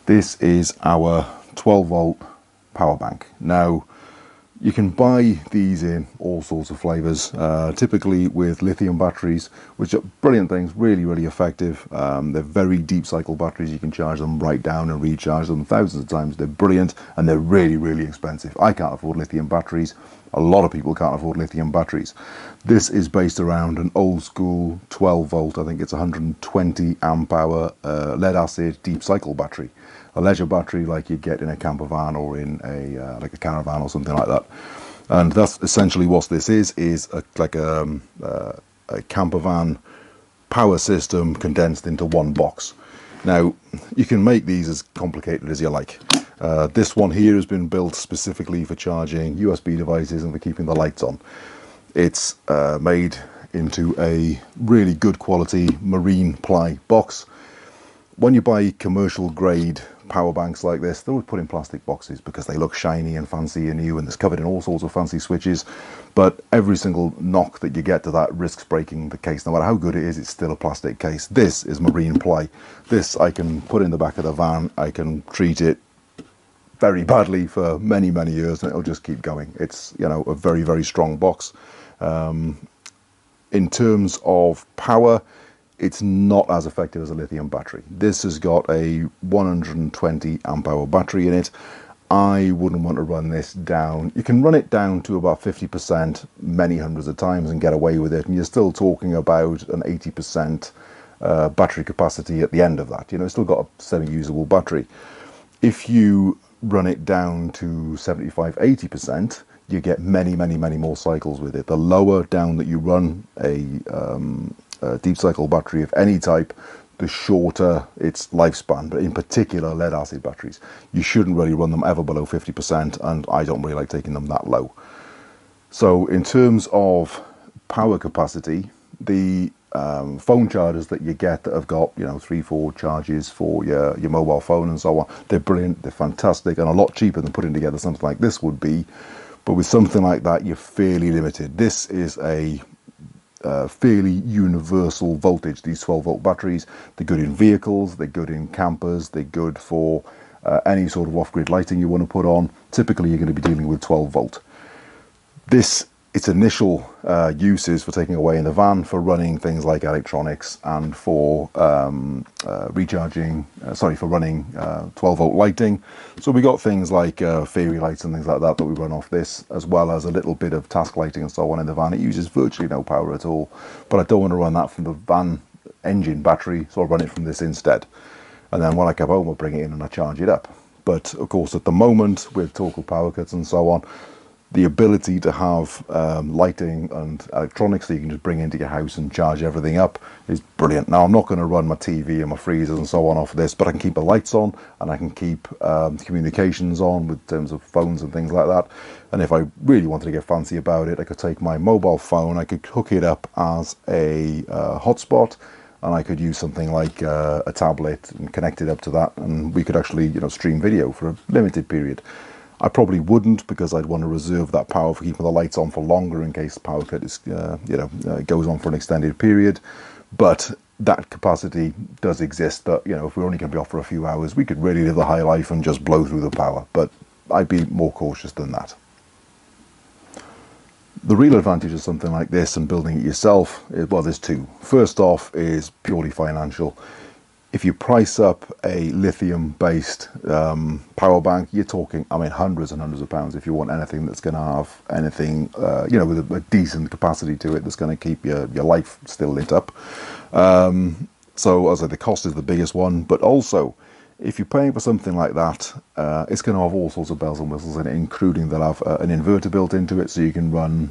This is our 12 volt power bank. Now, you can buy these in all sorts of flavors, typically with lithium batteries, which are brilliant things, really effective. They're very deep cycle batteries. You can charge them right down and recharge them thousands of times. They're brilliant, and they're really expensive. I can't afford lithium batteries. A lot of people can't afford lithium batteries. This is based around an old school 12 volt, I think it's 120 amp hour lead acid deep cycle battery. A leisure battery like you'd get in a camper van or in a like a caravan or something like that. And that's essentially what this is like a camper van power system condensed into one box. Now, you can make these as complicated as you like. This one here has been built specifically for charging USB devices and for keeping the lights on. It's made into a really good quality marine ply box. When you buy commercial grade power banks like this, they're always put in plastic boxes because they look shiny and fancy and new, and it's covered in all sorts of fancy switches. But every single knock that you get to that risks breaking the case. No matter how good it is, it's still a plastic case. This is marine ply. This I can put in the back of the van. I can treat it very badly for many years and it'll just keep going. It's, you know, a very strong box. In terms of power, it's not as effective as a lithium battery. This has got a 120 amp hour battery in it. I wouldn't want to run this down. You can run it down to about 50% many hundreds of times and get away with it, and you're still talking about an 80% battery capacity at the end of that. You know, it's still got a semi-usable battery. If you run it down to 75-80%, you get many more cycles with it. The lower down that you run a deep cycle battery of any type, the shorter its lifespan. But in particular, lead acid batteries, you shouldn't really run them ever below 50%, and I don't really like taking them that low. So in terms of power capacity, the phone chargers that you get that have got, you know, 3-4 charges for your mobile phone and so on, they're brilliant, they're fantastic, and a lot cheaper than putting together something like this would be. But with something like that, you're fairly limited. This is a fairly universal voltage. These 12 volt batteries, they're good in vehicles, they're good in campers, they're good for any sort of off-grid lighting you want to put on. Typically, you're going to be dealing with 12 volt. Its initial use is for taking away in the van, for running things like electronics, and for for running 12 volt lighting. So we got things like fairy lights and things like that we run off this, as well as a little bit of task lighting and so on in the van. It uses virtually no power at all, but I don't want to run that from the van engine battery, so I run it from this instead. And then when I come home, I bring it in and I charge it up. But of course, at the moment, with talk of power cuts and so on, the ability to have lighting and electronics that you can just bring into your house and charge everything up is brilliant. Now, I'm not going to run my TV and my freezers and so on off this, but I can keep the lights on, and I can keep communications on with terms of phones and things like that. And if I really wanted to get fancy about it, I could take my mobile phone, I could hook it up as a hotspot, and I could use something like a tablet and connect it up to that, and we could actually, you know, stream video for a limited period. I probably wouldn't, because I'd want to reserve that power for keeping the lights on for longer in case the power cut is, goes on for an extended period. But that capacity does exist. That, you know, if we're only going to be off for a few hours, we could really live the high life and just blow through the power. But I'd be more cautious than that. The real advantage of something like this and building it yourself is, well, there's two. First off is purely financial. If you price up a lithium-based power bank, you're talking, I mean, hundreds and hundreds of pounds if you want anything that's going to have anything, you know, with a decent capacity to it that's going to keep your life still lit up. So, as I say, the cost is the biggest one, but also, if you're paying for something like that, it's going to have all sorts of bells and whistles in it, including they'll have an inverter built into it, so you can run,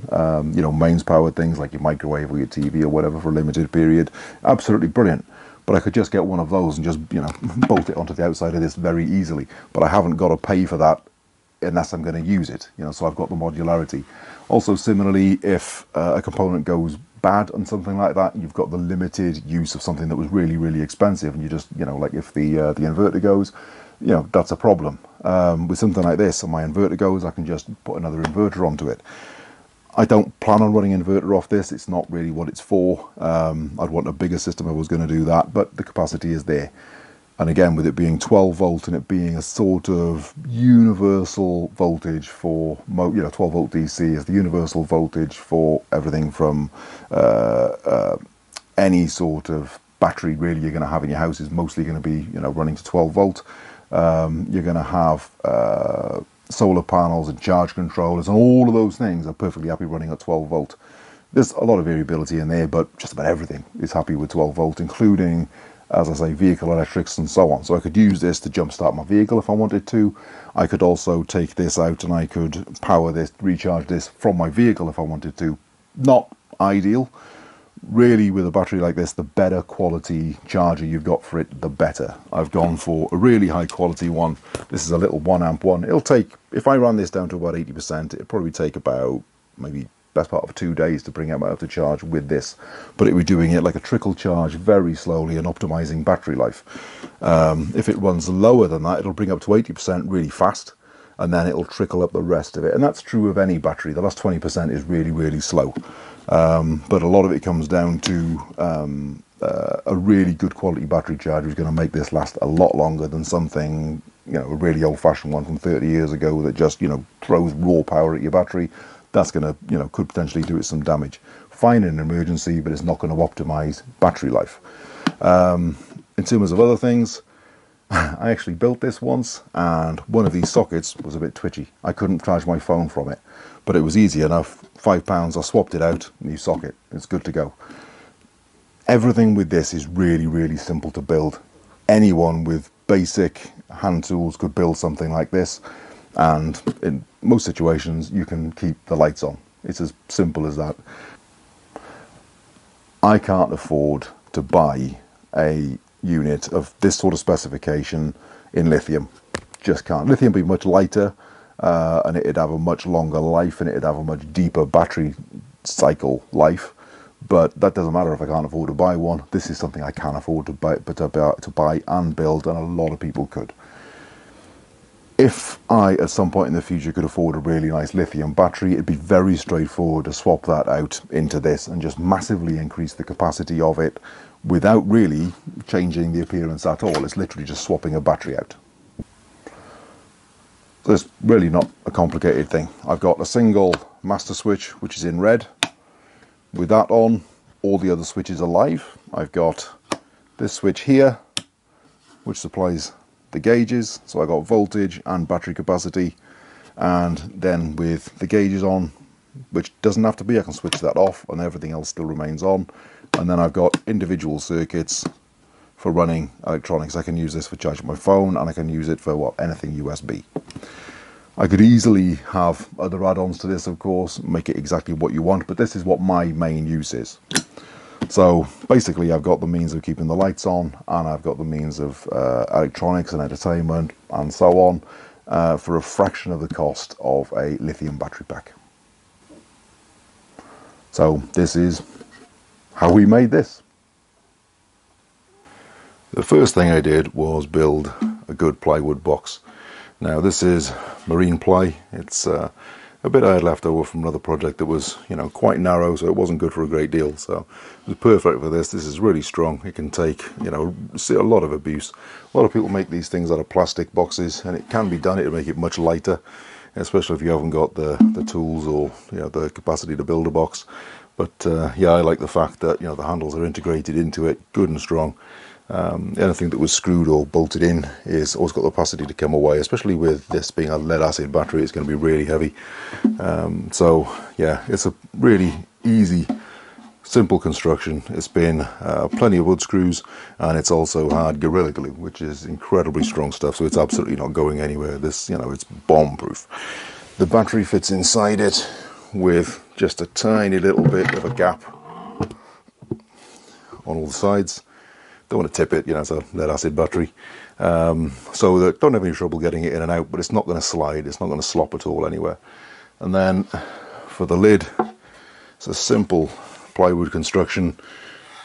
you know, mains-powered things like your microwave or your TV or whatever for a limited period. Absolutely brilliant. But I could just get one of those and just, you know, bolt it onto the outside of this very easily. But I haven't got to pay for that unless I'm going to use it, you know, so I've got the modularity. Also, similarly, if a component goes bad on something like that, you've got the limited use of something that was really expensive, and you just, you know, like if the inverter goes, you know, that's a problem. With something like this, and my inverter goes, I can just put another inverter onto it. I don't plan on running inverter off this. It's not really what it's for. I'd want a bigger system if I was going to do that, but the capacity is there. And again, with it being 12 volt and it being a sort of universal voltage for, 12 volt DC is the universal voltage for everything from any sort of battery really you're going to have in your house is mostly going to be, running to 12 volt. You're going to have solar panels and charge controllers, and all of those things are perfectly happy running at 12 volt. There's a lot of variability in there, but just about everything is happy with 12 volt, including, as I say, vehicle electrics and so on. So I could use this to jumpstart my vehicle if I wanted to. I could also take this out and I could power this, recharge this from my vehicle if I wanted to. Not ideal. Really, with a battery like this, the better quality charger you've got for it, the better. I've gone for a really high quality one. This is a little 1 amp one. It'll take, if I ran this down to about 80%, it'll probably take about maybe best part of 2 days to bring it out to charge with this, but it would be doing it like a trickle charge very slowly and optimizing battery life. If it runs lower than that, it'll bring up to 80% really fast, and then it'll trickle up the rest of it. And that's true of any battery. The last 20% is really, really slow. But a lot of it comes down to a really good quality battery charger is going to make this last a lot longer than something, a really old-fashioned one from 30 years ago that just, throws raw power at your battery. That's going to, could potentially do it some damage. Fine in an emergency, but it's not going to optimize battery life. In terms of other things, I actually built this once, and one of these sockets was a bit twitchy. I couldn't charge my phone from it, but it was easy enough. £5, I swapped it out, new socket, it's good to go. Everything with this is really, really simple to build. Anyone with basic hand tools could build something like this, and in most situations you can keep the lights on. It's as simple as that. I can't afford to buy a unit of this sort of specification in lithium. Just can't. Lithium would be much lighter, and it'd have a much longer life, and it'd have a much deeper battery cycle life. But that doesn't matter if I can't afford to buy one. This is something I can afford to buy, to buy and build, and a lot of people could. If I, at some point in the future, could afford a really nice lithium battery, it'd be very straightforward to swap that out into this and just massively increase the capacity of it without really changing the appearance at all. It's literally just swapping a battery out. So it's really not a complicated thing. I've got a single master switch, which is in red. With that on, all the other switches are live. I've got this switch here, which supplies the gauges, so I got voltage and battery capacity, and then with the gauges on, which doesn't have to be, I can switch that off and everything else still remains on. And then I've got individual circuits for running electronics. I can use this for charging my phone, and I can use it for anything USB. I could easily have other add-ons to this, of course, make it exactly what you want, but this is what my main use is. So basically I've got the means of keeping the lights on, and I've got the means of electronics and entertainment and so on for a fraction of the cost of a lithium battery pack. So this is how we made this. The first thing I did was build a good plywood box. Now this is marine ply. It's a bit I had left over from another project that was, quite narrow, so it wasn't good for a great deal. So it was perfect for this. This is really strong. It can take, a lot of abuse. A lot of people make these things out of plastic boxes, and it can be done. It'll make it much lighter, especially if you haven't got the tools or the capacity to build a box. But yeah, I like the fact that the handles are integrated into it, good and strong. Anything that was screwed or bolted in is always got the capacity to come away, especially with this being a lead acid battery. It's going to be really heavy. So yeah, it's a really easy, simple construction. It's been plenty of wood screws, and it's also had Gorilla Glue, which is incredibly strong stuff, so it's absolutely not going anywhere. This, it's bomb proof. The battery fits inside it with just a tiny little bit of a gap on all the sides. Don't want to tip it, it's a lead acid battery, so that don't have any trouble getting it in and out, but it's not going to slide, it's not going to slop at all anywhere. And then for the lid, it's a simple plywood construction.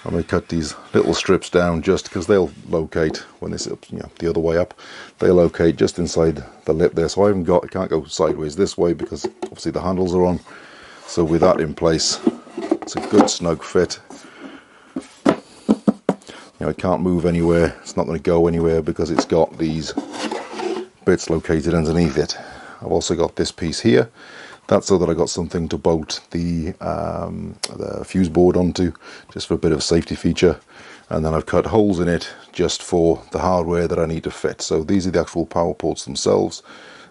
I'm going to cut these little strips down just because they'll locate when it's the other way up. They'll locate just inside the lip there, so I can't go sideways this way because obviously the handles are on. So with that in place, it's a good snug fit. know, it can't move anywhere, it's not going to go anywhere because it's got these bits located underneath it. I've also got this piece here. That's so that I got something to bolt the fuse board onto, just for a bit of a safety feature. And then I've cut holes in it just for the hardware that I need to fit. So these are the actual power ports themselves,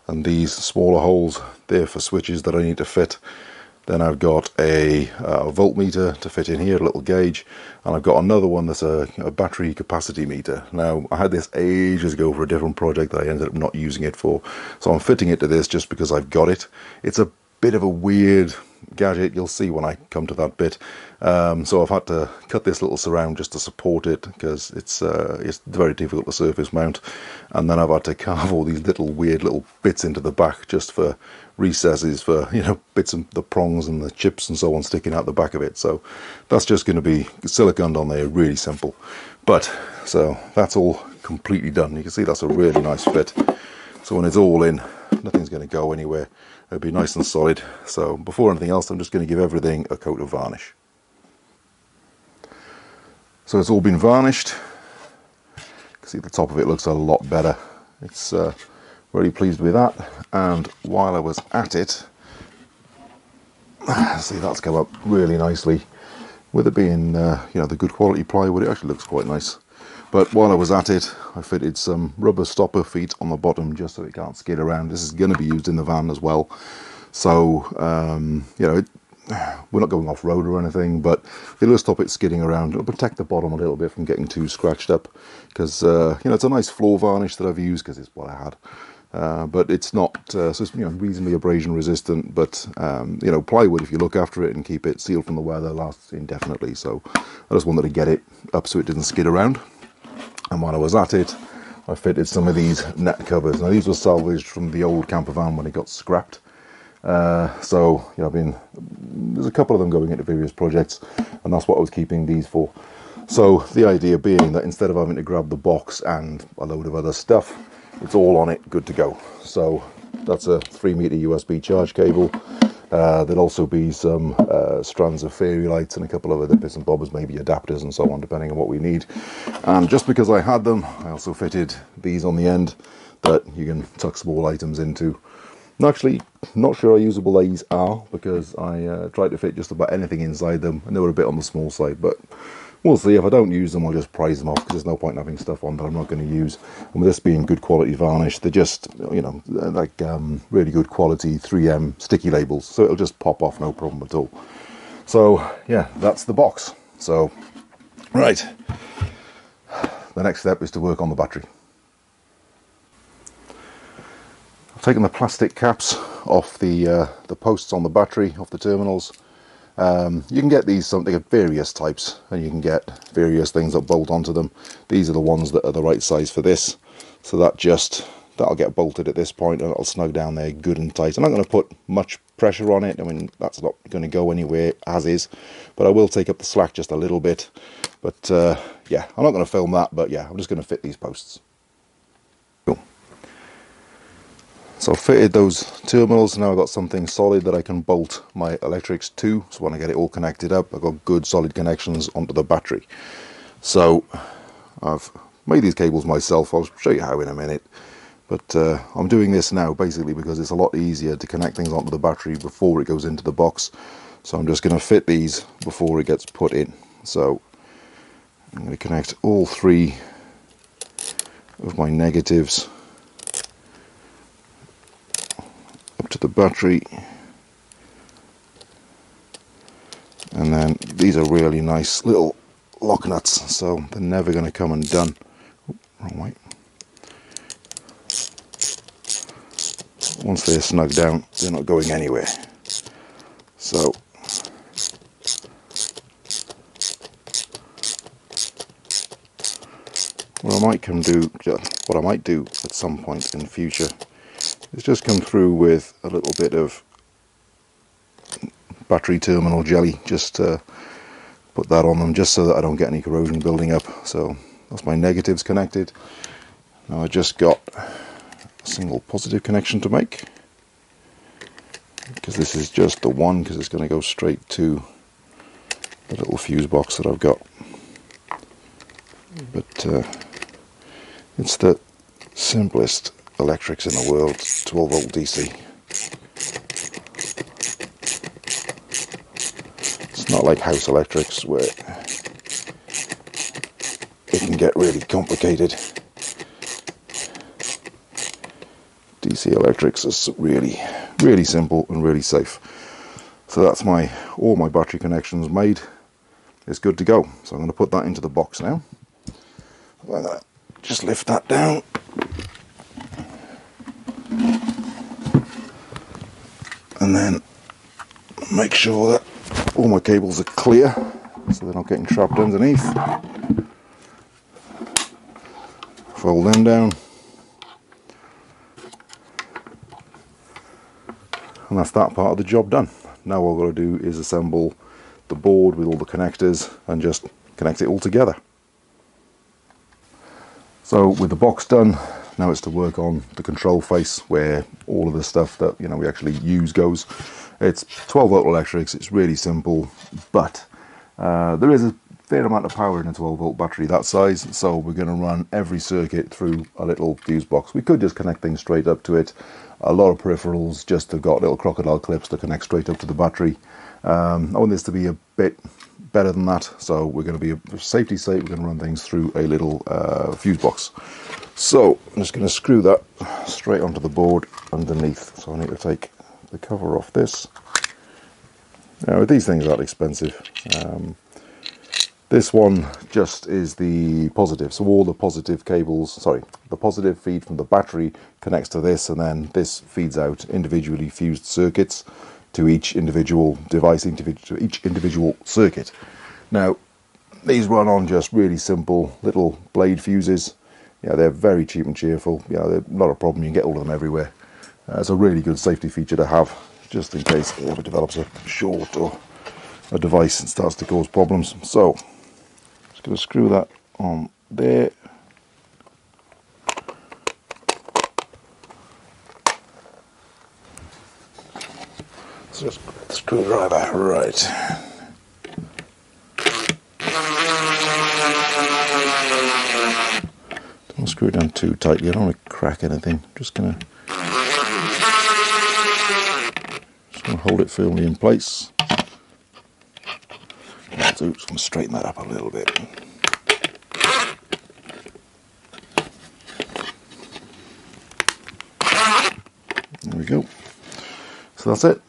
and these smaller holes, they're for switches that I need to fit. Then I've got a voltmeter to fit in here, a little gauge, and I've got another one that's a battery capacity meter. Now, I had this ages ago for a different project that I ended up not using it for, so I'm fitting it to this just because I've got it. It's a bit of a weird gadget, you'll see when I come to that bit. So I've had to cut this little surround just to support it, because it's very difficult to surface mount. And then I've had to carve all these little weird little bits into the back just for recesses, for, you know, bits of the prongs and the chips and so on sticking out the back of it. So that's just going to be siliconed on there, really simple. But so that's all completely done. You can see that's a really nice fit. So when it's all in, nothing's going to go anywhere. It'll be nice and solid. So before anything else, I'm just going to give everything a coat of varnish. So it's all been varnished. You can see the top of it looks a lot better. It's really pleased with that. And while I was at it, see, that's come up really nicely. With it being you know, the good quality plywood, it actually looks quite nice. But while I was at it, I fitted some rubber stopper feet on the bottom just so it can't skid around. This is going to be used in the van as well. So, you know, we're not going off-road or anything, but it'll stop it skidding around. It'll protect the bottom a little bit from getting too scratched up. Because, you know, it's a nice floor varnish that I've used because it's what I had. But it's not, so it's, you know, reasonably abrasion resistant. But, you know, plywood, if you look after it and keep it sealed from the weather, lasts indefinitely. So I just wanted to get it up so it didn't skid around. And while I was at it, I fitted some of these net covers. Now these were salvaged from the old camper van when it got scrapped. So, you know, there's a couple of them going into various projects, and that's what I was keeping these for. So the idea being that instead of having to grab the box and a load of other stuff, it's all on it, good to go. So that's a 3-meter USB charge cable. There'll also be some strands of fairy lights and a couple of other bits and bobs, maybe adapters and so on, depending on what we need. And just because I had them, I also fitted these on the end that you can tuck small items into. I'm actually not sure how usable these are, because I tried to fit just about anything inside them, and they were a bit on the small side, but we'll see. If I don't use them, I'll just prize them off, because there's no point in having stuff on that I'm not going to use. And with this being good quality varnish, they're just, you know, like really good quality 3M sticky labels, so it'll just pop off, no problem at all. So yeah, that's the box. So right, the next step is to work on the battery. I've taken the plastic caps off the posts on the battery, off the terminals. You can get these, they get various types, and you can get various things that bolt onto them. These are the ones that are the right size for this, so that'll get bolted at this point, and it'll snug down there good and tight. I'm not going to put much pressure on it. I mean, that's not going to go anywhere as is, but I will take up the slack just a little bit. But yeah, I'm not going to film that, but yeah, I'm just going to fit these posts. Cool. So I've fitted those terminals. Now I've got something solid that I can bolt my electrics to. So when I get it all connected up, I've got good solid connections onto the battery. So I've made these cables myself. I'll show you how in a minute. But I'm doing this now basically because it's a lot easier to connect things onto the battery before it goes into the box. So I'm just going to fit these before it gets put in. So I'm going to connect all 3 of my negatives up to the battery, and then these are really nice little lock nuts, so they're never going to come undone. Oh, wrong way. Once they're snugged down, they're not going anywhere. So what I might do at some point in the future is just come through with a little bit of battery terminal jelly, just to put that on them, just so that I don't get any corrosion building up. So that's my negatives connected. Now I just got a single positive connection to make, because this is just the one, because it's going to go straight to the little fuse box that I've got. but it's the simplest electrics in the world. 12 volt DC. It's not like house electrics where it can get really complicated. DC electrics is really simple and really safe. So that's all my battery connections made. It's good to go. So I'm going to put that into the box now. I'm going to just lift that down. And then make sure that all my cables are clear so they're not getting trapped underneath. Fold them down. And that's that part of the job done. Now all I've got to do is assemble the board with all the connectors and just connect it all together. So with the box done, now it's to work on the control face where all of the stuff that we actually use goes. It's 12 volt electrics, it's really simple, but there is a fair amount of power in a 12 volt battery that size, so we're going to run every circuit through a little fuse box. We could just connect things straight up to it. A lot of peripherals just have got little crocodile clips to connect straight up to the battery. I want this to be a bit better than that, so we're going to be, for safety's sake, we're going to run things through a little fuse box. So I'm just going to screw that straight onto the board underneath. So I need to take the cover off this. Now these things aren't expensive. This one just is the positive, so all the positive cables, the positive feed from the battery connects to this, and then this feeds out individually fused circuits to each individual device, to each individual circuit. Now, these run on just really simple little blade fuses. They're very cheap and cheerful. They're not a problem. You can get all of them everywhere. It's a really good safety feature to have, just in case it ever develops a short or a device and starts to cause problems. So, just going to screw that on there. So just screwdriver, right. Don't screw it down too tightly, I don't want to crack anything. Just going to hold it firmly in place. Just going to straighten that up a little bit. There we go. So that's it.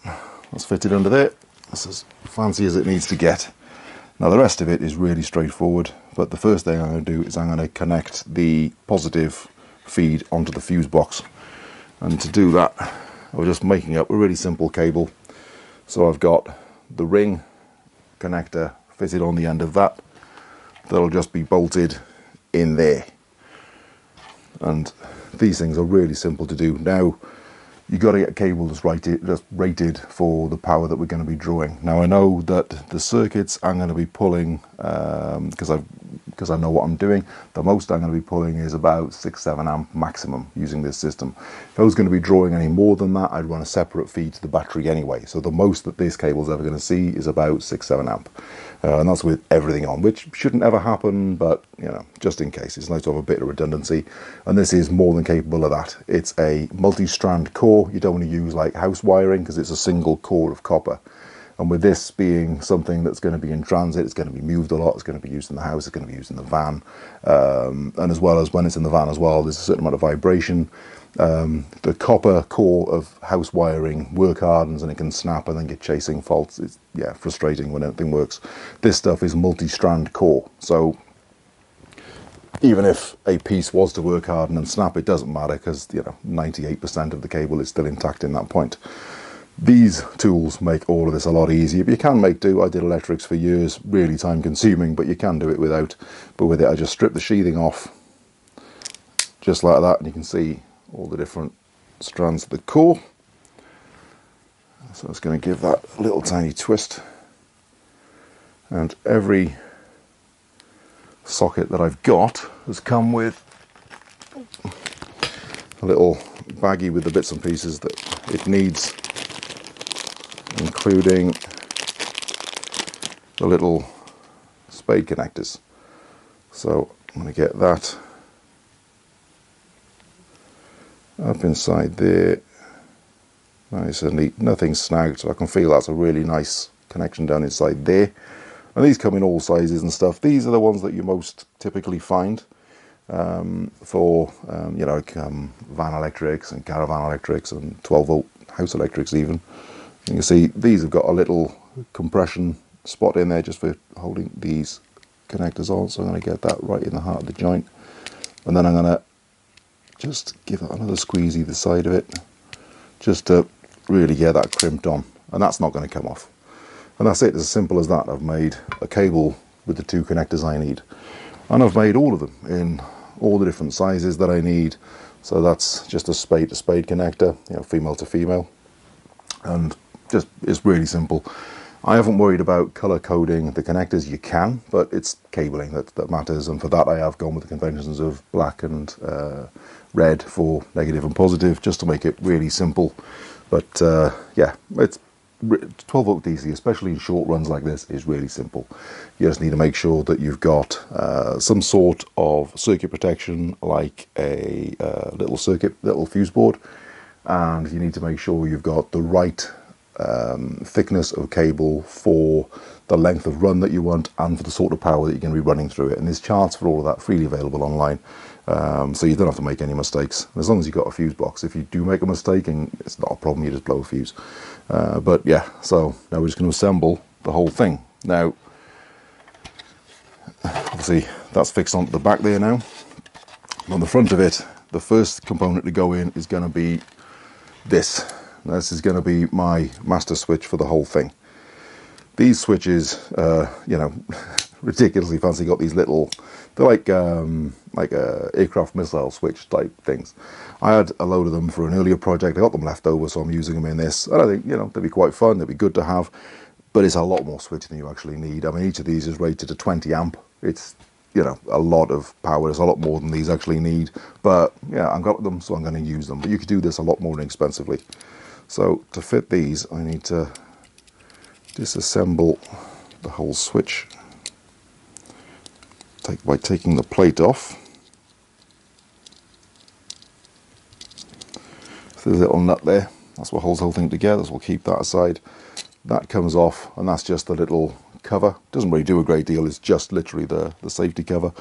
That's fitted under there. That's as fancy as it needs to get. Now the rest of it is really straightforward, but the first thing I'm going to do is I'm going to connect the positive feed onto the fuse box. And to do that, we're just making up a really simple cable. So I've got the ring connector fitted on the end of that. That'll just be bolted in there. And these things are really simple to do. Now, you've got to get a cable that's rated for the power that we're going to be drawing. Now I know that the circuits I'm going to be pulling, because I know what I'm doing, the most I'm going to be pulling is about 6-7 amp maximum using this system. If I was going to be drawing any more than that, I'd run a separate feed to the battery anyway. So the most that this cable's ever going to see is about 6-7 amp. And that's with everything on, which shouldn't ever happen, but just in case, it's nice to have a bit of redundancy. And this is more than capable of that. It's a multi-strand core. You don't want to use like house wiring because it's a single core of copper. And with this being something that's going to be in transit, it's going to be moved a lot, it's going to be used in the house, it's going to be used in the van. And as well as when it's in the van as well, there's a certain amount of vibration. The copper core of house wiring work hardens and it can snap and then get chasing faults. It's frustrating when anything works. This stuff is multi-strand core, so even if a piece was to work harden and snap, it doesn't matter because 98% of the cable is still intact in that point. These tools make all of this a lot easier, but you can make do. I did electrics for years, really time consuming, but you can do it without. But with it, I just strip the sheathing off just like that, and you can see all the different strands of the core. So it's going to give that a little tiny twist, and every socket that I've got has come with a little baggie with the bits and pieces that it needs, including the little spade connectors. So I'm going to get that up inside there, nice and neat, nothing snagged, so I can feel that's a really nice connection down inside there. And these come in all sizes and stuff. These are the ones that you most typically find for you know, like, van electrics and caravan electrics and 12 volt house electrics even. You can see these have got a little compression spot in there just for holding these connectors on, so I'm going to get that right in the heart of the joint, and then I'm going to just give it another squeeze either side of it just to really get that crimped on, and that's not going to come off. And that's it, as simple as that. I've made a cable with the 2 connectors I need, and I've made all of them in all the different sizes that I need. So that's just a spade to spade connector, you know, female to female, and just, it's really simple. I haven't worried about color coding the connectors. You can, but it's cabling that matters, and for that I have gone with the conventions of black and red for negative and positive, just to make it really simple. But yeah, it's 12 volt DC, especially in short runs like this, is really simple. You just need to make sure that you've got some sort of circuit protection, like a little fuse board, and you need to make sure you've got the right thickness of cable for the length of run that you want and for the sort of power that you're going to be running through it. And there's charts for all of that freely available online, so you don't have to make any mistakes as long as you've got a fuse box. If you do make a mistake, and it's not a problem, you just blow a fuse. But yeah, so now we're just going to assemble the whole thing. Now obviously that's fixed onto the back there now. On the front of it, the first component to go in is going to be this. This is going to be my master switch for the whole thing. These switches, you know, ridiculously fancy. Got these little, they're like a aircraft missile switch type things. I had a load of them for an earlier project. I got them left over, so I'm using them in this. And I think, you know, they'd be quite fun. They'd be good to have, but it's a lot more switch than you actually need. I mean, each of these is rated to 20 amp. It's, you know, a lot of power. It's a lot more than these actually need. But yeah, I've got them, so I'm going to use them. But you could do this a lot more inexpensively. So to fit these, I need to disassemble the whole switch by taking the plate off. So there's a little nut there. That's what holds the whole thing together, so we'll keep that aside. That comes off, and that's just the little cover. Doesn't really do a great deal. It's just literally the safety cover.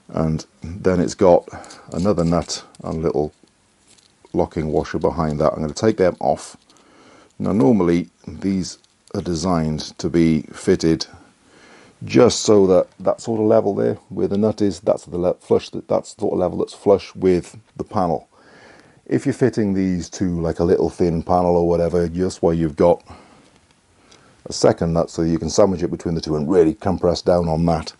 And then it's got another nut and a little locking washer behind that. I'm going to take them off. Now normally these are designed to be fitted just so that sort of level there where the nut is, that's the flush, that's the sort of level that's flush with the panel. If you're fitting these to like a little thin panel or whatever, just where you've got a second nut so you can sandwich it between the two and really compress down on that.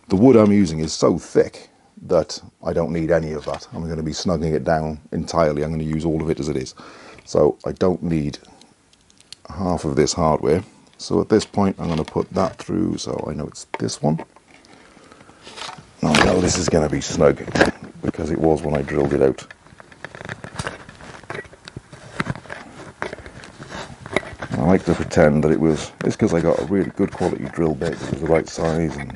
The wood I'm using is so thick that I don't need any of that. I'm going to be snugging it down entirely. I'm going to use all of it as it is. So I don't need half of this hardware. So at this point I'm going to put that through, so I know it's this one. I know this is going to be snug because it was when I drilled it out. I like to pretend that it's because I got a really good quality drill bit. It was the right size, and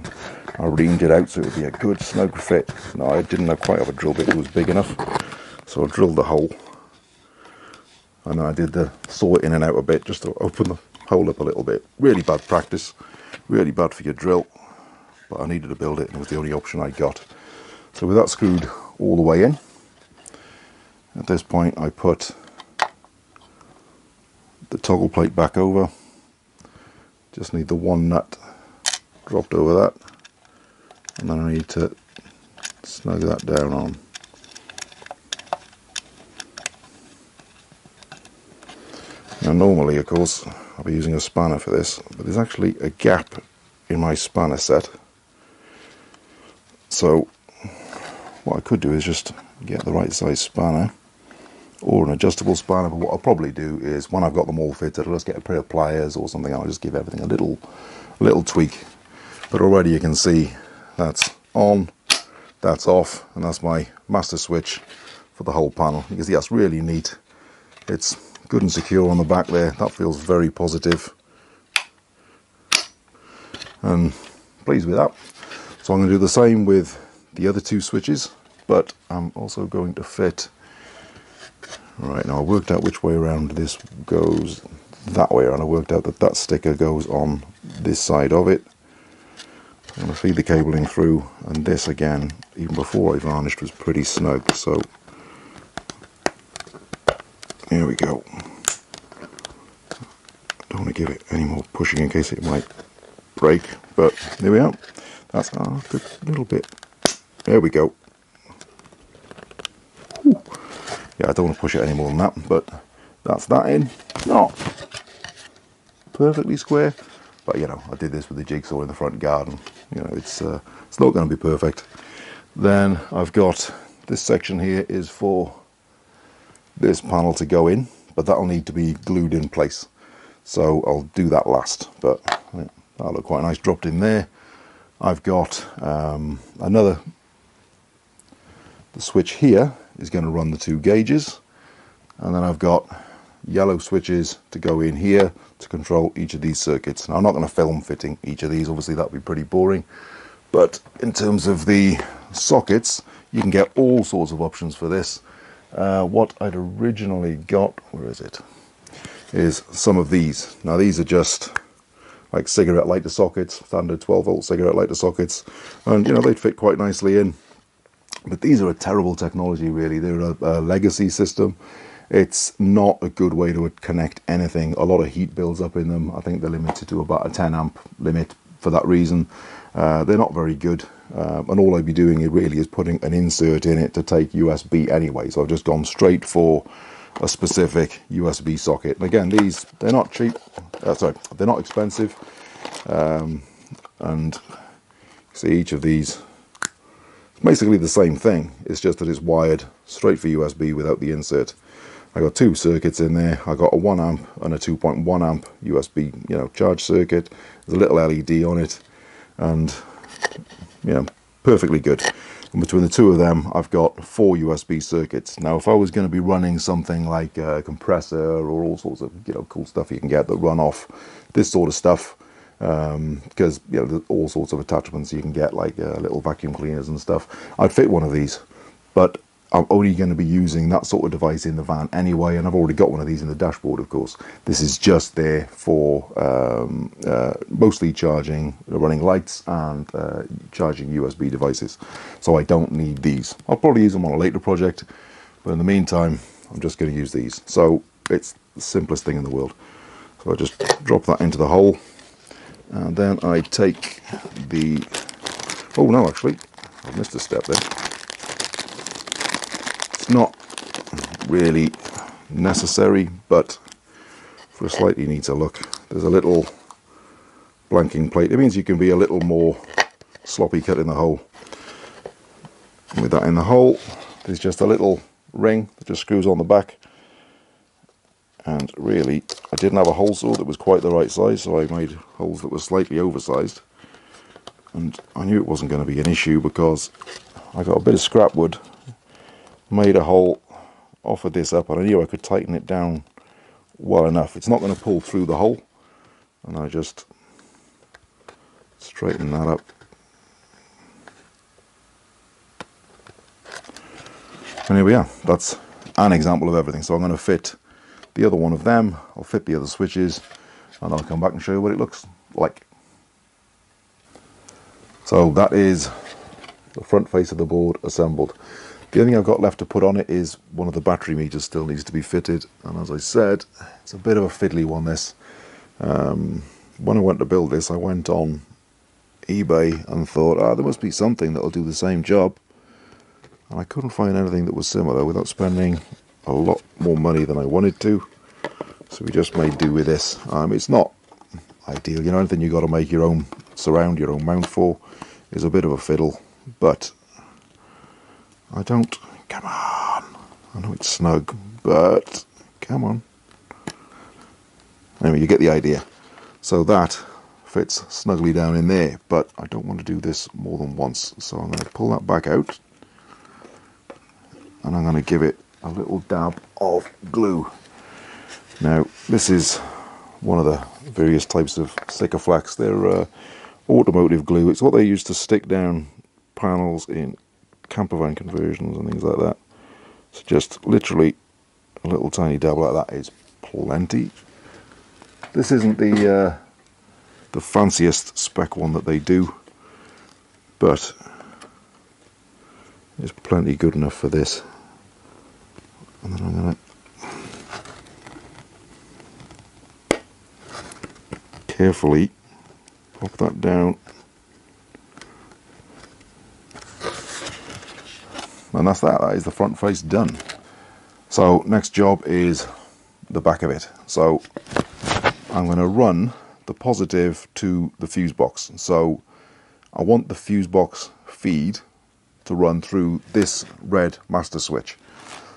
I reamed it out so it would be a good snug fit. No, I didn't quite have a drill bit that was big enough, so I drilled the hole, and I did the saw it in and out a bit just to open the hole up a little bit. Really bad practice, really bad for your drill, but I needed to build it and it was the only option I got. So with that screwed all the way in, at this point I put the toggle plate back over. Just need the one nut dropped over that, and then I need to snug that down on. Now normally, of course, I'll be using a spanner for this, but there's actually a gap in my spanner set. So what I could do is just get the right size spanner or an adjustable spanner, but what I'll probably do is when I've got them all fitted, I'll just get a pair of pliers or something. I'll just give everything a little tweak. But already you can see that's on, that's off, and that's my master switch for the whole panel. You can see that's really neat. It's good and secure on the back there. That feels very positive, and pleased with that. So I'm going to do the same with the other two switches, but I'm also going to fit, right now I worked out which way around this goes, that way around. I worked out that that sticker goes on this side of it. I'm going to feed the cabling through, and this again, even before I varnished, was pretty snug, so here we go. Don't want to give it any more pushing in case it might break, but there we are. That's a good little bit. There we go. Whew. Yeah, I don't want to push it any more than that, but that's that in. Not perfectly square, but you know, I did this with the jigsaw in the front garden. You know, it's not going to be perfect. Then I've got this section here is for this panel to go in, but that'll need to be glued in place. So I'll do that last, but yeah, that'll look quite nice dropped in there. I've got the switch here is going to run the 2 gauges, and then I've got yellow switches to go in here to control each of these circuits. Now I'm not going to film fitting each of these, obviously that would be pretty boring, but in terms of the sockets, you can get all sorts of options for this. What I'd originally got, where is some of these. Now these are just like cigarette lighter sockets, standard 12-volt cigarette lighter sockets, and you know, they'd fit quite nicely in. But these are a terrible technology, really. They're a legacy system. It's not a good way to connect anything. A lot of heat builds up in them. I think they're limited to about a 10 amp limit for that reason. They're not very good, and all I'd be doing really is putting an insert in it to take USB anyway. So I've just gone straight for a specific USB socket. And again, these, they're not cheap, they're not expensive, and see each of these, it's basically the same thing. It's just that it's wired straight for USB without the insert. I got 2 circuits in there. I got a 1 amp and a 2.1 amp USB, you know, charge circuit. There's a little LED on it, and you know, perfectly good. And between the 2 of them, I've got 4 USB circuits. Now, if I was going to be running something like a compressor or all sorts of, you know, cool stuff you can get that run off this sort of stuff, because you know, there's all sorts of attachments you can get, like little vacuum cleaners and stuff, I'd fit one of these. But I'm only going to be using that sort of device in the van anyway, and I've already got one of these in the dashboard, of course. This is just there for mostly charging, running lights and charging USB devices. So I don't need these. I'll probably use them on a later project, but in the meantime, I'm just going to use these. So it's the simplest thing in the world. So I just drop that into the hole, and then I take the, oh no, actually, I missed a step there. It's not really necessary, but for a slightly neater look, there's a little blanking plate. It means you can be a little more sloppy cutting the hole. And with that in the hole, there's just a little ring that just screws on the back. And really, I didn't have a hole saw that was quite the right size, so I made holes that were slightly oversized. And I knew it wasn't going to be an issue because I got a bit of scrap wood, made a hole, offered this up, and I knew I could tighten it down well enough. It's not going to pull through the hole, and I just straighten that up. And here we are. That's an example of everything. So I'm going to fit the other one of them, I'll fit the other switches, and I'll come back and show you what it looks like. So that is the front face of the board assembled. The only thing I've got left to put on it is one of the battery meters still needs to be fitted, and as I said, it's a bit of a fiddly one, this. When I went to build this, I went on eBay and thought, there must be something that'll do the same job, and I couldn't find anything that was similar without spending a lot more money than I wanted to, so we just made do with this. It's not ideal, you know, anything you got to make your own surround, your own mount for is a bit of a fiddle, but I don't, come on, I know it's snug, but come on. Anyway, you get the idea. So that fits snugly down in there, but I don't want to do this more than once, so I'm going to pull that back out, and I'm going to give it a little dab of glue. Now, this is one of the various types of Sikaflex. They're automotive glue. It's what they use to stick down panels in camper van conversions and things like that. So just literally a little tiny dab like that is plenty. This isn't the fanciest spec one that they do, but it's plenty good enough for this. And then I'm going to carefully pop that down. And that's that. That is the front face done. So next job is the back of it. So I'm going to run the positive to the fuse box. So I want the fuse box feed to run through this red master switch.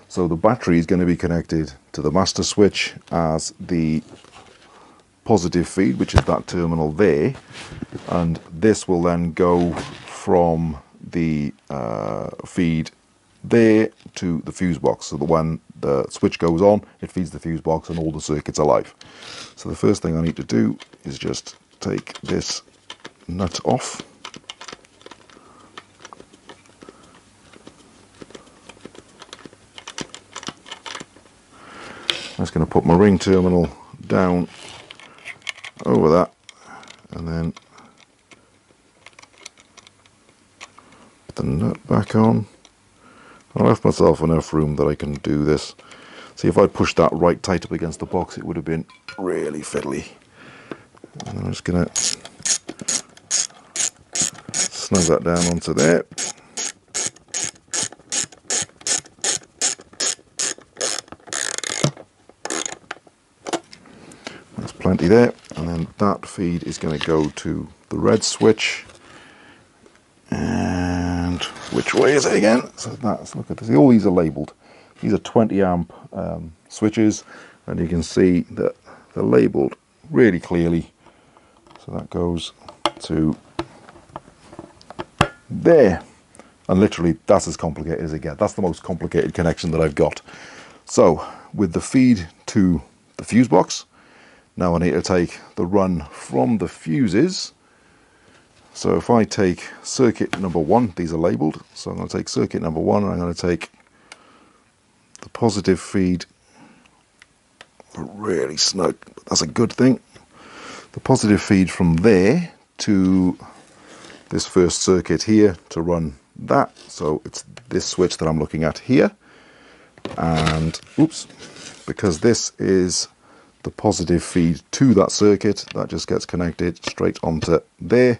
So the battery is going to be connected to the master switch as the positive feed, which is that terminal there, and this will then go from the feed there to the fuse box, so that when the switch goes on, it feeds the fuse box and all the circuits are live. So the first thing I need to do is just take this nut off. I'm just going to put my ring terminal down over that, and then put the nut back on. I left myself enough room that I can do this. See, if I'd pushed that right tight up against the box, it would have been really fiddly. And I'm just going to snug that down onto there. That's plenty there. And then that feed is going to go to the red switch. And which way is it again? So that's, look at this, all these are labelled. These are 20 amp switches, and you can see that they're labelled really clearly. So that goes to there, and literally that's as complicated as it gets. That's the most complicated connection that I've got. So with the feed to the fuse box, now I need to take the run from the fuses. So if I take circuit number 1, these are labelled, so I'm going to take circuit number 1 and I'm going to take the positive feed, really snug, but that's a good thing, the positive feed from there to this first circuit here to run that. So it's this switch that I'm looking at here, and oops, because this is the positive feed to that circuit, that just gets connected straight onto there.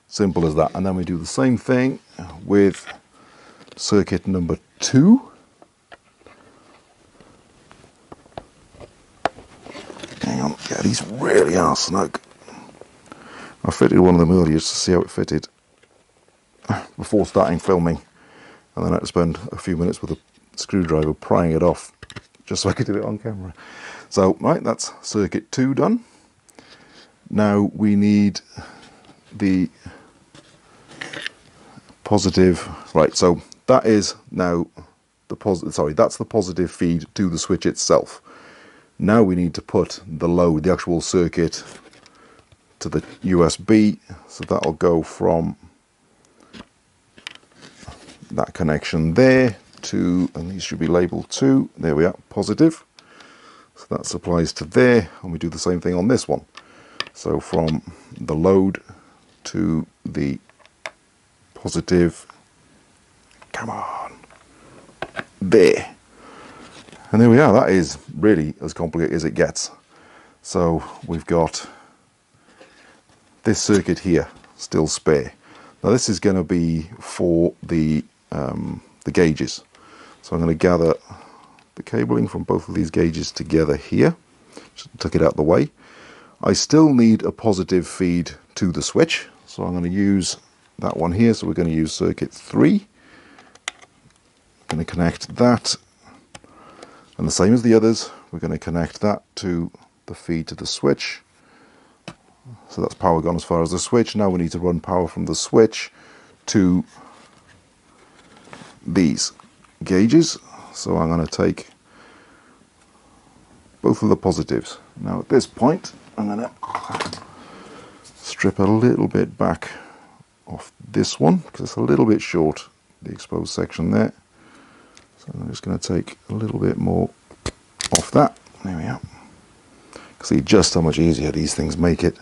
Simple as that. And then we do the same thing with circuit number 2. Hang on, yeah, these really are snug. I fitted one of them earlier just to see how it fitted before starting filming, and then I had to spend a few minutes with a screwdriver prying it off just so I could do it on camera. So, right, that's circuit 2 done. Now we need the positive, right, so that is now the positive, sorry, that's the positive feed to the switch itself. Now we need to put the load, the actual circuit, to the USB, so that'll go from that connection there to, and these should be labeled 2, there we are, positive. So that supplies to there, and we do the same thing on this one. So from the load to the positive, come on, there. And there we are, that is really as complicated as it gets. So we've got this circuit here, still spare. Now this is going to be for the gauges. So I'm going to gather the cabling from both of these gauges together here. Just took it out the way. I still need a positive feed to the switch, so I'm going to use that one here. So we're going to use circuit 3. I'm going to connect that, and the same as the others, we're going to connect that to the feed to the switch. So that's power gone as far as the switch. Now we need to run power from the switch to these gauges. So I'm going to take both of the positives. Now at this point, I'm going to strip a little bit back off this one because it's a little bit short, the exposed section there. So I'm just going to take a little bit more off that. There we are. See just how much easier these things make it.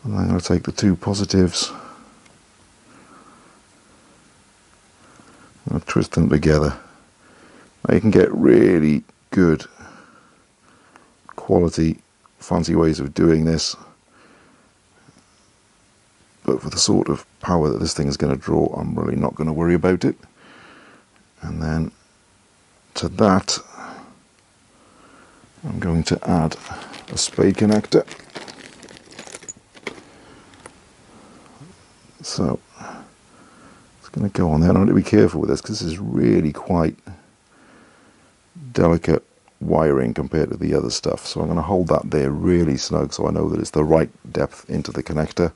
And I'm going to take the two positives and twist them together. Now you can get really good quality, fancy ways of doing this, but for the sort of power that this thing is going to draw, I'm really not going to worry about it. And then to that, I'm going to add a spade connector. So it's going to go on there. I want to be careful with this because this is really quite delicate wiring compared to the other stuff. So I'm going to hold that there really snug so I know that it's the right depth into the connector.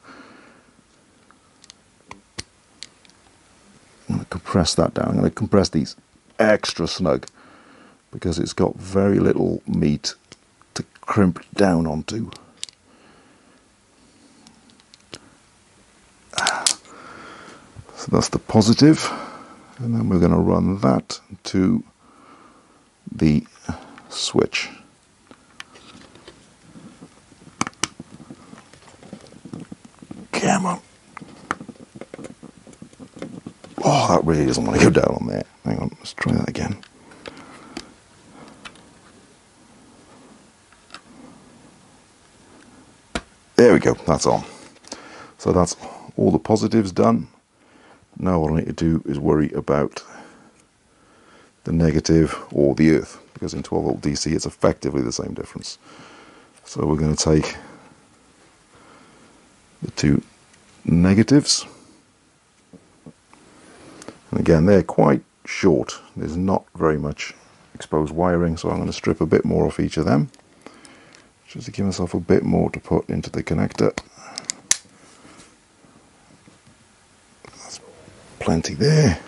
I'm going to compress that down. I'm going to compress these extra snug because it's got very little meat to crimp down onto. So that's the positive, and then we're going to run that to the switch. Come on. Oh, that really doesn't want to go down on there. Hang on, let's try that again. There we go, that's on. So that's all the positives done. Now what I need to do is worry about the negative or the earth, because in 12 volt DC it's effectively the same difference. So we're going to take the two negatives, and again they're quite short, there's not very much exposed wiring, so I'm going to strip a bit more off each of them just to give myself a bit more to put into the connector. That's plenty there,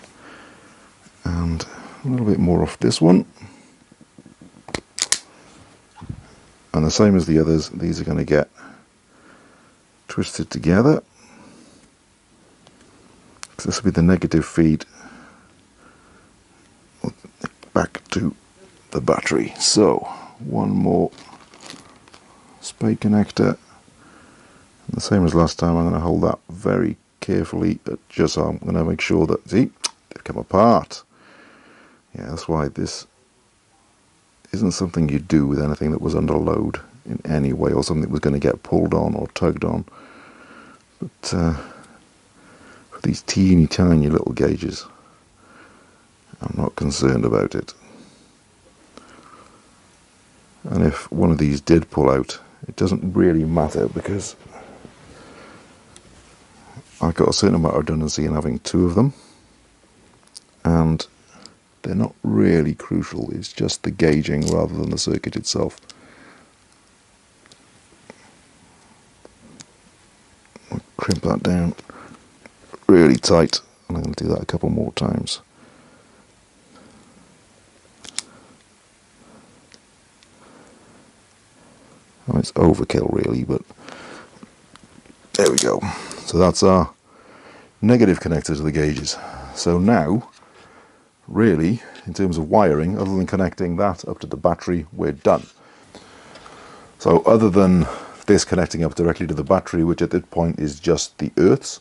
and a little bit more off this one. And the same as the others, these are going to get twisted together. So this will be the negative feed back to the battery. So one more spade connector. And the same as last time, I'm going to hold that very carefully, just so I'm going to make sure that, see, they've come apart. Yeah, that's why this isn't something you do with anything that was under load in any way, or something that was going to get pulled on or tugged on. But for these teeny tiny little gauges, I'm not concerned about it. And if one of these did pull out, it doesn't really matter because I've got a certain amount of redundancy in having two of them, and they're not really crucial, it's just the gauging rather than the circuit itself. I'll crimp that down really tight, and I'm going to do that a couple more times. Well, it's overkill really, but there we go. So that's our negative connector to the gauges. So now, really, in terms of wiring, other than connecting that up to the battery, we're done. So other than this connecting up directly to the battery, which at this point is just the earths,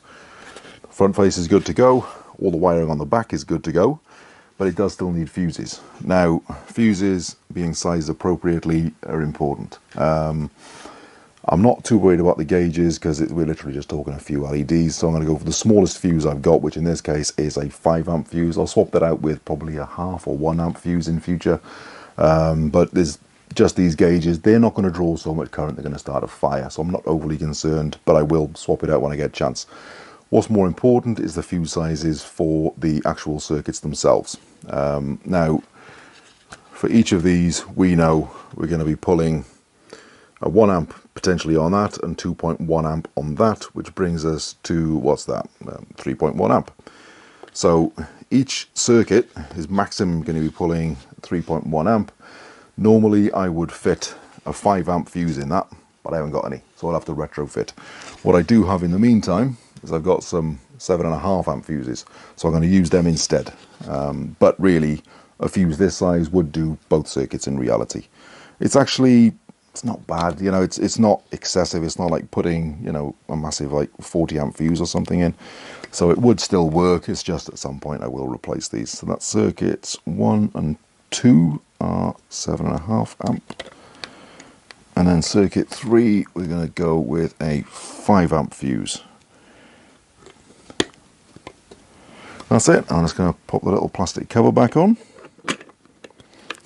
the front face is good to go, all the wiring on the back is good to go, but it does still need fuses. Now, fuses being sized appropriately are important. I'm not too worried about the gauges because we're literally just talking a few LEDs, so I'm going to go for the smallest fuse I've got, which in this case is a 5 amp fuse. I'll swap that out with probably a half or 1 amp fuse in future, but there's just these gauges, they're not going to draw so much current they're going to start a fire, so I'm not overly concerned, but I will swap it out when I get a chance. What's more important is the fuse sizes for the actual circuits themselves. Now, for each of these, we know we're going to be pulling a 1 amp potentially on that and 2.1 amp on that, which brings us to, what's that, 3.1 amp. So each circuit is maximum going to be pulling 3.1 amp. Normally I would fit a 5 amp fuse in that, but I haven't got any, so I'll have to retrofit. What I do have in the meantime is I've got some 7.5 amp fuses, so I'm going to use them instead. But really, a fuse this size would do both circuits in reality. It's not bad, you know, it's not excessive. It's not like putting, you know, a massive like 40 amp fuse or something in. So it would still work. It's just at some point I will replace these. So that's circuits 1 and 2 are 7.5 amp. And then circuit 3, we're going to go with a 5 amp fuse. That's it. I'm just going to pop the little plastic cover back on.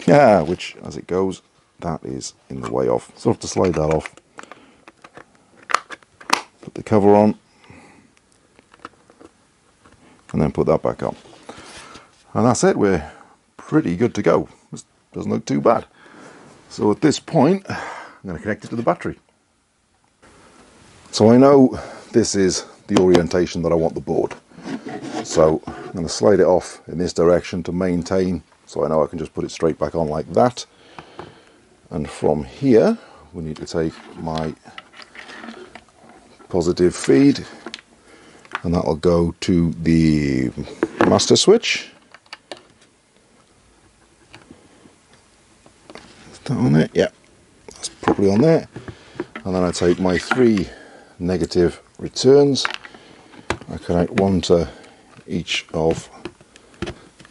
Yeah, which, as it goes, that is in the way off. So I have to slide that off. Put the cover on. And then put that back on. And that's it. We're pretty good to go. This doesn't look too bad. So at this point, I'm going to connect it to the battery. So I know this is the orientation that I want the board. So I'm going to slide it off in this direction to maintain, so I know I can just put it straight back on like that. And from here, we need to take my positive feed, and that'll go to the master switch. Is that on there? Yeah, that's properly on there. And then I take my 3 negative returns. I connect one to each of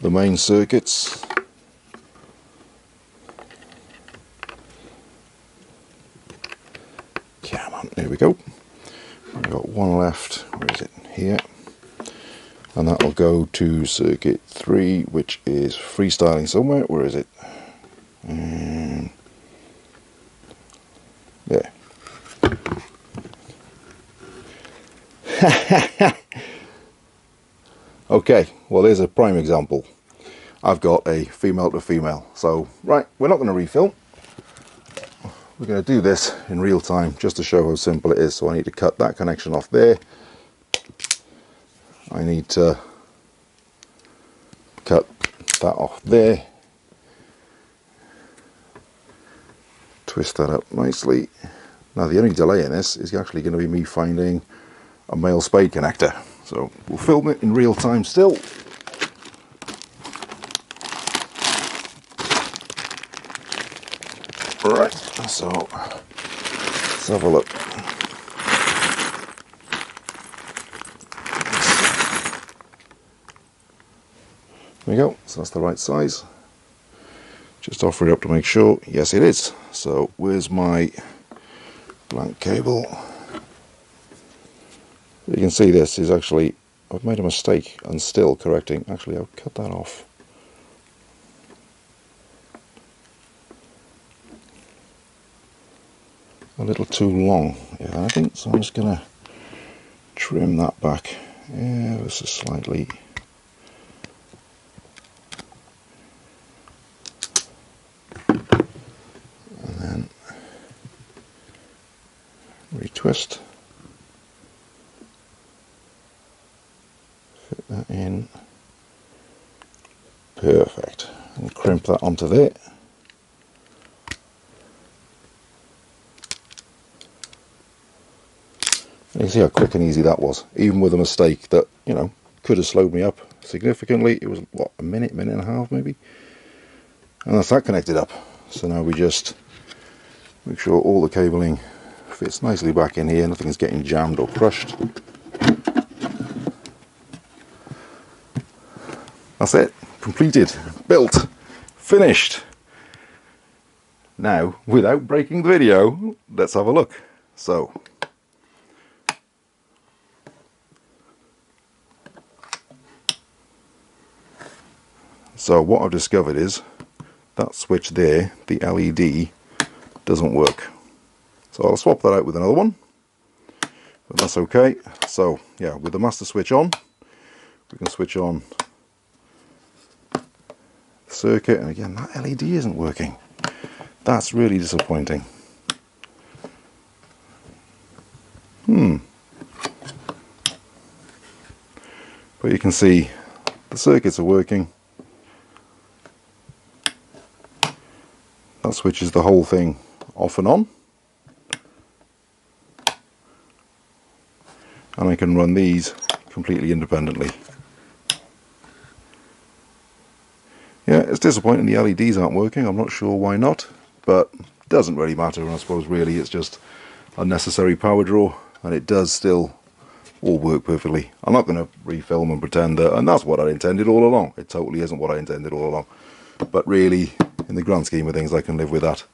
the main circuits. Come on, there we go. I've got one left. Where is it? Here. And that will go to circuit 3, which is freestyling somewhere. Where is it? There. Okay, well there's a prime example. I've got a female to female. So, right, we're not going to refill. We're going to do this in real time just to show how simple it is. So I need to cut that connection off there. I need to cut that off there. Twist that up nicely. Now the only delay in this is actually going to be me finding a male spade connector. So we'll film it in real time still. Right, so let's have a look. There we go, so that's the right size. Just offer it up to make sure. Yes, it is. So where's my blank cable? You can see this is actually, I've made a mistake and still correcting. Actually, I'll cut that off. A little too long, yeah, I think. So I'm just going to trim that back ever so slightly. And then retwist. Fit that in. Perfect. And crimp that onto there. You can see how quick and easy that was, even with a mistake that, you know, could have slowed me up significantly. It was, what, a minute and a half maybe? And that's that connected up. So now we just make sure all the cabling fits nicely back in here, nothing's getting jammed or crushed. That's it, completed, built, finished. Now, without breaking the video, let's have a look. So what I've discovered is that switch there, the LED, doesn't work. So I'll swap that out with another one, but that's okay. So yeah, with the master switch on, we can switch on the circuit, and again, that LED isn't working. That's really disappointing. But you can see the circuits are working. That switches the whole thing off and on. and I can run these completely independently. Yeah, it's disappointing the LEDs aren't working. I'm not sure why not, but it doesn't really matter, and I suppose really it's just unnecessary power draw, and it does still all work perfectly. I'm not going to refilm and pretend that, and that's what I intended all along. It totally isn't what I intended all along, but really, in the grand scheme of things, I can live with that.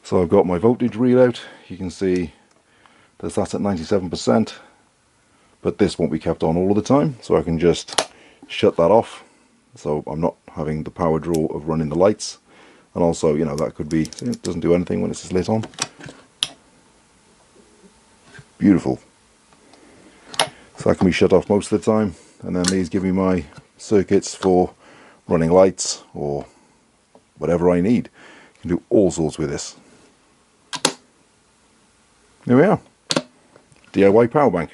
So I've got my voltage readout. You can see that's at 97%, but this won't be kept on all of the time, so I can just shut that off. So I'm not having the power draw of running the lights, and also, you know, that could be, it doesn't do anything when it's just lit on. Beautiful. So that can be shut off most of the time, and then these give me my circuits for running lights or whatever I need. You can do all sorts with this. There we are. DIY power bank.